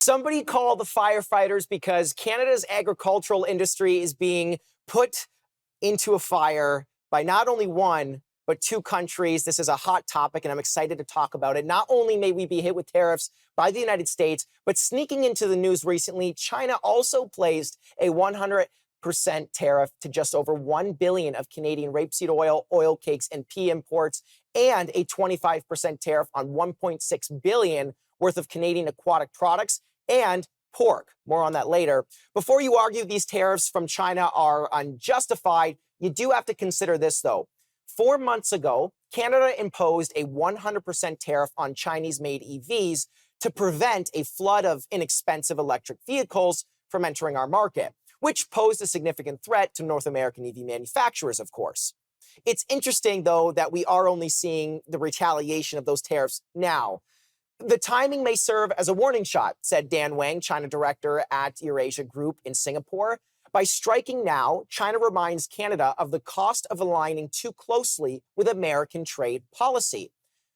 Somebody call the firefighters because Canada's agricultural industry is being put into a fire by not only one, but two countries. This is a hot topic, and I'm excited to talk about it. Not only may we be hit with tariffs by the United States, but sneaking into the news recently, China also placed a 100% tariff to just over 1 billion of Canadian rapeseed oil, oil cakes, and pea imports, and a 25% tariff on 1.6 billion worth of Canadian aquatic products and pork. More on that later. Before you argue these tariffs from China are unjustified, you do have to consider this, though. 4 months ago, Canada imposed a 100% tariff on Chinese-made EVs to prevent a flood of inexpensive electric vehicles from entering our market, which posed a significant threat to North American EV manufacturers, of course. It's interesting, though, that we are only seeing the retaliation of those tariffs now. The timing may serve as a warning shot, said Dan Wang, China director at Eurasia Group in Singapore. By striking now, China reminds Canada of the cost of aligning too closely with American trade policy.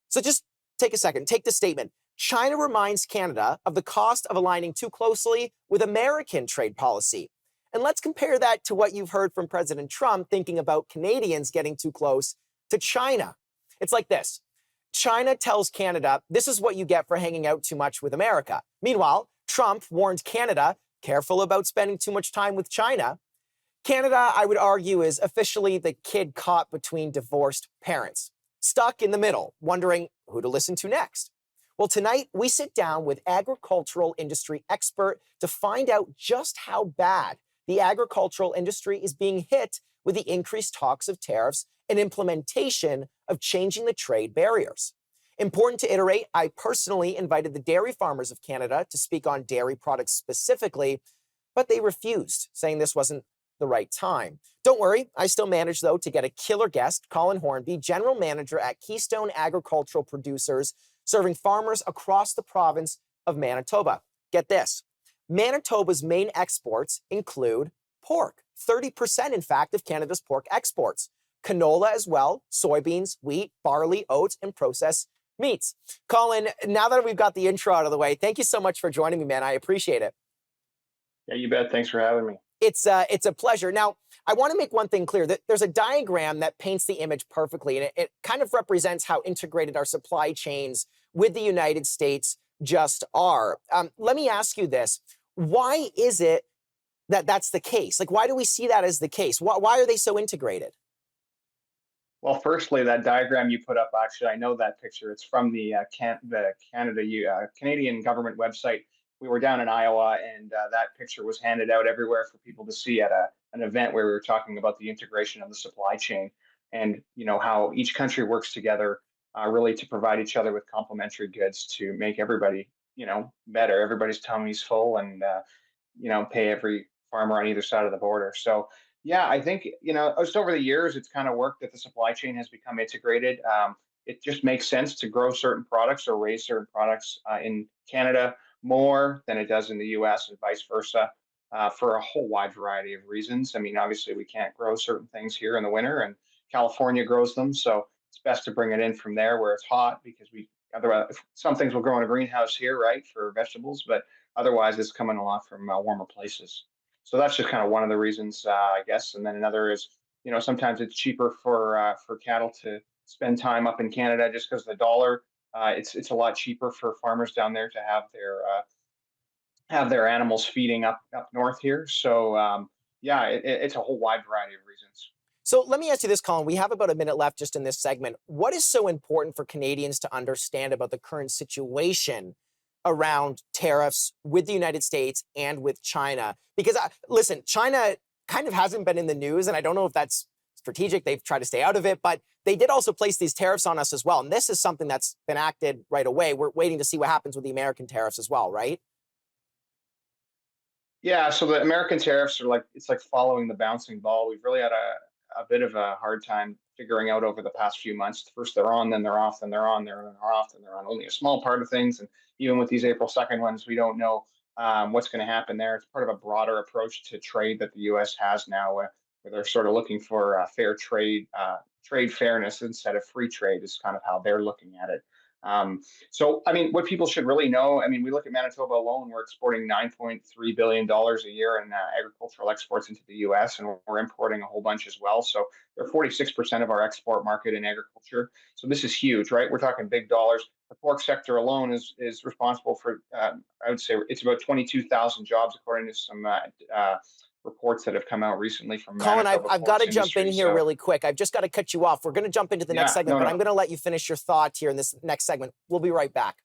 So just take a second, take the statement. China reminds Canada of the cost of aligning too closely with American trade policy. And let's compare that to what you've heard from President Trump thinking about Canadians getting too close to China. It's like this. China tells Canada, this is what you get for hanging out too much with America. Meanwhile, Trump warned Canada, careful about spending too much time with China. Canada, I would argue, is officially the kid caught between divorced parents, stuck in the middle, wondering who to listen to next. Well, tonight we sit down with agricultural industry expert to find out just how bad the agricultural industry is being hit with the increased talks of tariffs and implementation of changing the trade barriers. Important to iterate, I personally invited the dairy farmers of Canada to speak on dairy products specifically, but they refused, saying this wasn't the right time. Don't worry, I still managed, though, to get a killer guest, Colin Hornby, general manager at Keystone Agricultural Producers, serving farmers across the province of Manitoba. Get this, Manitoba's main exports include pork, 30% in fact of Canada's pork exports, canola as well, soybeans, wheat, barley, oats, and processed meats. Colin, now that we've got the intro out of the way, thank you so much for joining me, man. I appreciate it. Yeah, you bet. Thanks for having me. It's a pleasure. Now, I want to make one thing clear, that there's a diagram that paints the image perfectly, and it kind of represents how integrated our supply chains with the United States just are. Let me ask you this. Why is it that that's the case? Like, why do we see that as the case? Why are they so integrated? Well, firstly, that diagram you put up, actually, I know that picture. It's from the Canadian government website. We were down in Iowa, and that picture was handed out everywhere for people to see at an event where we were talking about the integration of the supply chain and how each country works together really to provide each other with complementary goods to make everybody better. Everybody's tummy's full, and pay every farmer on either side of the border. So yeah, I think just over the years, it's kind of worked that the supply chain has become integrated. It just makes sense to grow certain products or raise certain products in Canada more than it does in the U.S. and vice versa, for a whole wide variety of reasons. I mean, obviously, we can't grow certain things here in the winter, and California grows them, so it's best to bring it in from there where it's hot because we otherwise some things will grow in a greenhouse here, right, for vegetables, but otherwise it's coming a lot from warmer places. So that's just kind of one of the reasons, I guess. And then another is, sometimes it's cheaper for cattle to spend time up in Canada just because the dollar. It's a lot cheaper for farmers down there to have their animals feeding up north here. So yeah, it's a whole wide variety of reasons. So let me ask you this, Colin. We have about a minute left just in this segment. What is so important for Canadians to understand about the current situation around tariffs with the United States and with China? Because listen, China kind of hasn't been in the news, and I don't know if that's strategic. They've tried to stay out of it, but they did also place these tariffs on us as well. And this is something that's been acted right away. We're waiting to see what happens with the American tariffs as well, right? Yeah, so the American tariffs are like following the bouncing ball. We've really had a bit of a hard time figuring out over the past few months. First they're on, then they're off, then they're on, then they're off, then they're on. Only a small part of things, and even with these April 2nd ones, we don't know what's going to happen there. It's part of a broader approach to trade that the U.S. has now, where they're sort of looking for fair trade, trade fairness instead of free trade is kind of how they're looking at it. So, I mean, what people should really know, I mean, we look at Manitoba alone, we're exporting $9.3 billion a year in agricultural exports into the US, and we're importing a whole bunch as well. So, they're 46% of our export market in agriculture. So, this is huge, right? We're talking big dollars. The pork sector alone is responsible for, I would say, it's about 22,000 jobs, according to some reports that have come out recently from Colin, Manitoba I've got Ports to jump in Industry. here So, really quick. I've just got to cut you off. We're going to jump into the next yeah, segment, no, but I'm no. going to let you finish your thought here in this next segment. We'll be right back.